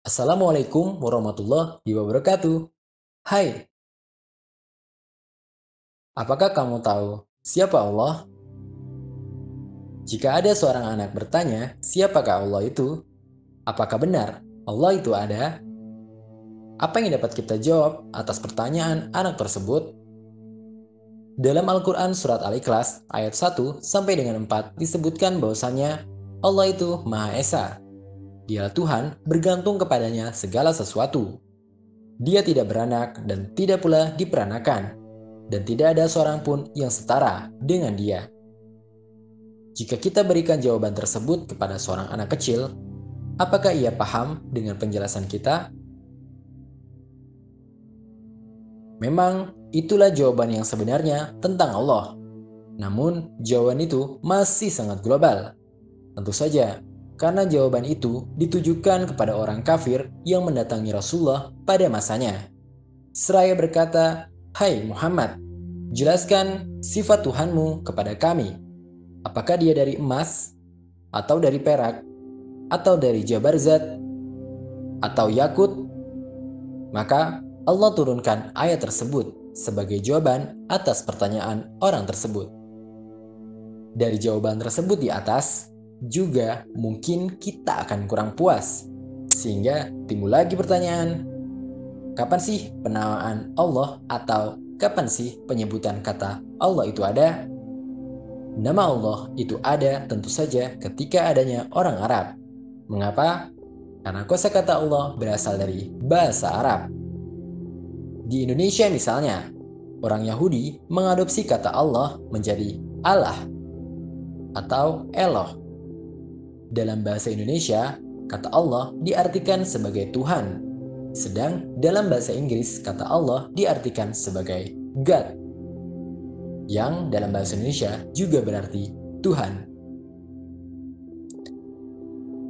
Assalamualaikum warahmatullahi wabarakatuh. Hai, apakah kamu tahu siapa Allah? Jika ada seorang anak bertanya, siapakah Allah itu? Apakah benar Allah itu ada? Apa yang dapat kita jawab atas pertanyaan anak tersebut? Dalam Al-Quran Surat Al-Ikhlas ayat 1 sampai dengan 4 disebutkan bahwasannya Allah itu Maha Esa. Dialah Tuhan, bergantung kepadanya segala sesuatu. Dia tidak beranak dan tidak pula diperanakan, dan tidak ada seorang pun yang setara dengan dia. Jika kita berikan jawaban tersebut kepada seorang anak kecil, apakah ia paham dengan penjelasan kita? Memang itulah jawaban yang sebenarnya tentang Allah. Namun, jawaban itu masih sangat global. Tentu saja, karena jawaban itu ditujukan kepada orang kafir yang mendatangi Rasulullah pada masanya. Seraya berkata, "Hai Muhammad, jelaskan sifat Tuhanmu kepada kami. Apakah dia dari emas, atau dari perak, atau dari jabarzat, atau yakut?" Maka Allah turunkan ayat tersebut sebagai jawaban atas pertanyaan orang tersebut. Dari jawaban tersebut di atas, juga mungkin kita akan kurang puas. Sehingga timbul lagi pertanyaan, kapan sih penamaan Allah atau kapan sih penyebutan kata Allah itu ada? Nama Allah itu ada tentu saja ketika adanya orang Arab. Mengapa? Karena kosakata Allah berasal dari bahasa Arab. Di Indonesia misalnya, orang Yahudi mengadopsi kata Allah menjadi Allah atau Eloh. Dalam bahasa Indonesia, kata Allah diartikan sebagai Tuhan. Sedang dalam bahasa Inggris, kata Allah diartikan sebagai God, yang dalam bahasa Indonesia juga berarti Tuhan.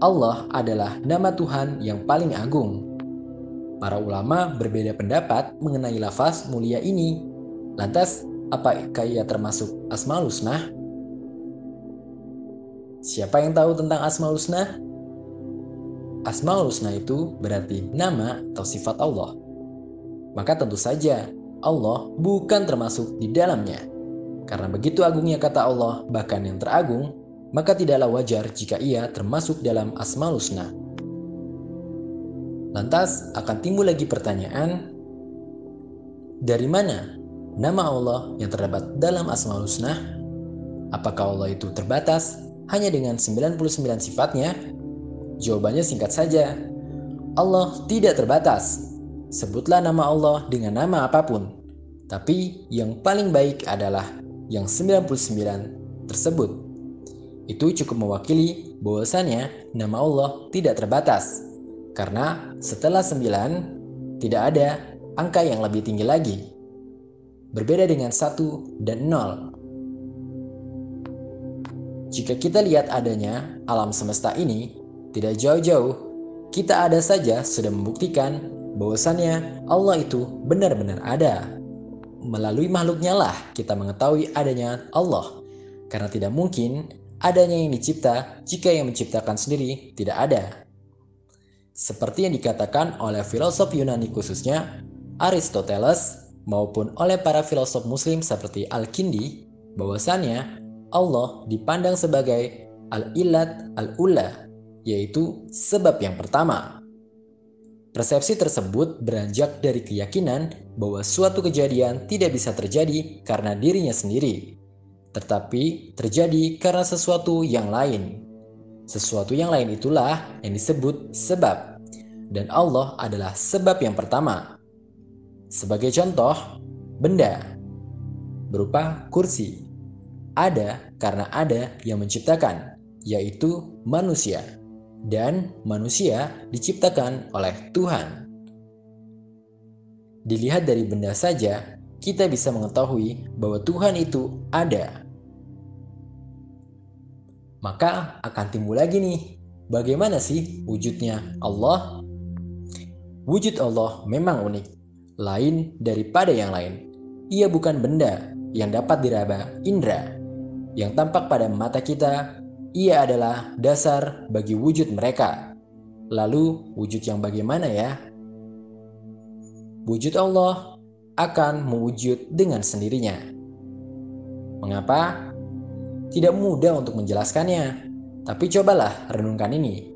Allah adalah nama Tuhan yang paling agung. Para ulama berbeda pendapat mengenai lafaz mulia ini. Lantas, apakah ia termasuk Asmaul Husna? Siapa yang tahu tentang Asmaul Husna? Asmaul Husna itu berarti nama atau sifat Allah. Maka tentu saja Allah bukan termasuk di dalamnya. Karena begitu agungnya kata Allah, bahkan yang teragung, maka tidaklah wajar jika ia termasuk dalam Asmaul Husna. Lantas akan timbul lagi pertanyaan, dari mana nama Allah yang terdapat dalam Asmaul Husna? Apakah Allah itu terbatas hanya dengan 99 sifatnya? Jawabannya singkat saja, Allah tidak terbatas. Sebutlah nama Allah dengan nama apapun. Tapi yang paling baik adalah yang 99 tersebut. Itu cukup mewakili bahwasannya nama Allah tidak terbatas. Karena setelah 9, tidak ada angka yang lebih tinggi lagi. Berbeda dengan 1 dan 0. Jika kita lihat adanya alam semesta ini, tidak jauh-jauh, kita ada saja sudah membuktikan bahwasannya Allah itu benar-benar ada. Melalui makhluknya lah kita mengetahui adanya Allah. Karena tidak mungkin adanya yang dicipta jika yang menciptakan sendiri tidak ada. Seperti yang dikatakan oleh filosof Yunani khususnya Aristoteles maupun oleh para filosof muslim seperti Al-Kindi, bahwasannya Allah dipandang sebagai al-illat al-ula, yaitu sebab yang pertama. Persepsi tersebut beranjak dari keyakinan bahwa suatu kejadian tidak bisa terjadi karena dirinya sendiri, tetapi terjadi karena sesuatu yang lain. Sesuatu yang lain itulah yang disebut sebab, dan Allah adalah sebab yang pertama. Sebagai contoh, benda berupa kursi ada karena ada yang menciptakan, yaitu manusia, dan manusia diciptakan oleh Tuhan. Dilihat dari benda saja, kita bisa mengetahui bahwa Tuhan itu ada. Maka akan timbul lagi nih, bagaimana sih wujudnya Allah? Wujud Allah memang unik, lain daripada yang lain. Ia bukan benda yang dapat diraba indera, yang tampak pada mata kita. Ia adalah dasar bagi wujud mereka. Lalu wujud yang bagaimana ya? Wujud Allah akan mewujud dengan sendirinya. Mengapa? Tidak mudah untuk menjelaskannya, tapi cobalah renungkan ini.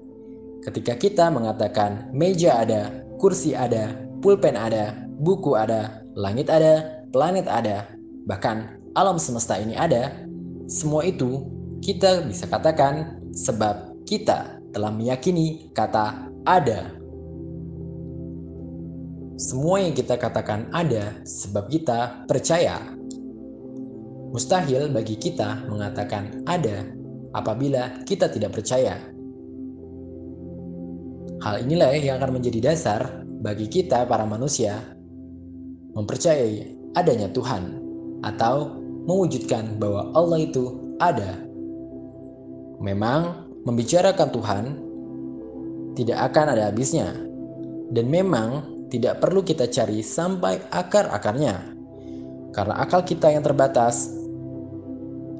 Ketika kita mengatakan meja ada, kursi ada, pulpen ada, buku ada, langit ada, planet ada, bahkan alam semesta ini ada, semua itu kita bisa katakan sebab kita telah meyakini kata ada. Semua yang kita katakan ada sebab kita percaya. Mustahil bagi kita mengatakan ada apabila kita tidak percaya. Hal inilah yang akan menjadi dasar bagi kita para manusia mempercayai adanya Tuhan atau mewujudkan bahwa Allah itu ada. Memang membicarakan Tuhan tidak akan ada habisnya dan memang tidak perlu kita cari sampai akar-akarnya karena akal kita yang terbatas.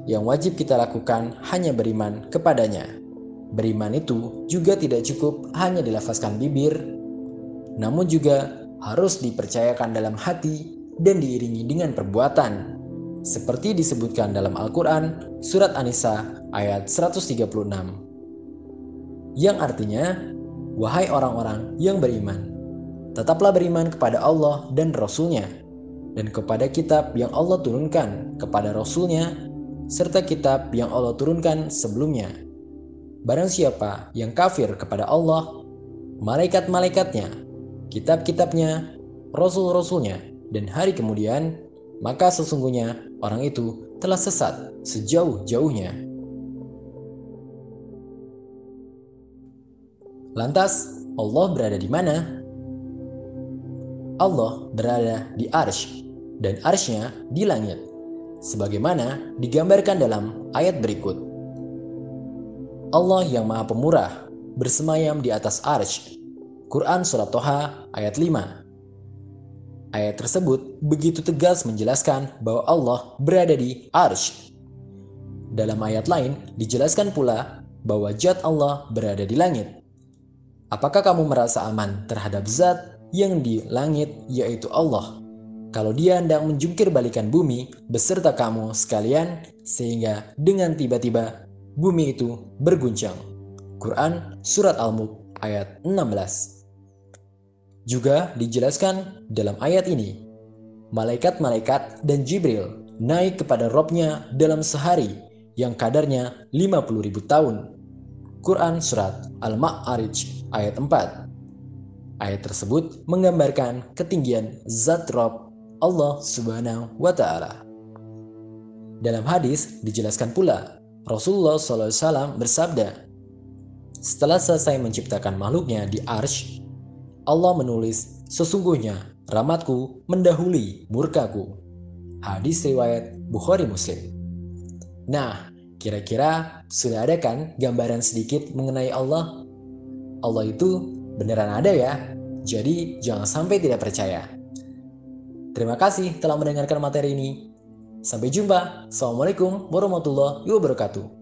Yang wajib kita lakukan hanya beriman kepadanya. Beriman itu juga tidak cukup hanya dilafazkan bibir, namun juga harus dipercayakan dalam hati dan diiringi dengan perbuatan. Seperti disebutkan dalam Al-Quran, Surat An-Nisa ayat 136. Yang artinya, wahai orang-orang yang beriman, tetaplah beriman kepada Allah dan Rasul-Nya, dan kepada kitab yang Allah turunkan kepada Rasul-Nya, serta kitab yang Allah turunkan sebelumnya. Barang siapa yang kafir kepada Allah, malaikat-malaikatnya, kitab-kitabnya, rasul-rasulnya, dan hari kemudian, maka sesungguhnya orang itu telah sesat sejauh-jauhnya. Lantas, Allah berada di mana? Allah berada di Arsy, dan Arsy-Nya di langit, sebagaimana digambarkan dalam ayat berikut. Allah yang Maha Pemurah bersemayam di atas Arsy. Quran Surat Toha ayat 5. Ayat tersebut begitu tegas menjelaskan bahwa Allah berada di Arsy. Dalam ayat lain dijelaskan pula bahwa zat Allah berada di langit. Apakah kamu merasa aman terhadap zat yang di langit yaitu Allah? Kalau dia hendak menjungkir balikan bumi beserta kamu sekalian sehingga dengan tiba-tiba bumi itu berguncang. Quran Surat Al-Mulk ayat 16. Juga dijelaskan dalam ayat ini, malaikat-malaikat dan Jibril naik kepada Robnya dalam sehari yang kadarnya 50.000 tahun. Quran Surat Al-Ma'arij ayat 4. Ayat tersebut menggambarkan ketinggian zat Rob Allah Subhanahu wa Ta'ala. Dalam hadis dijelaskan pula, Rasulullah SAW bersabda, setelah selesai menciptakan makhluknya di Arsy, Allah menulis, sesungguhnya rahmatku mendahului murkaku. Hadis riwayat Bukhari Muslim. Nah, kira-kira sudah ada kan gambaran sedikit mengenai Allah? Allah itu beneran ada ya, jadi jangan sampai tidak percaya. Terima kasih telah mendengarkan materi ini. Sampai jumpa. Assalamualaikum warahmatullahi wabarakatuh.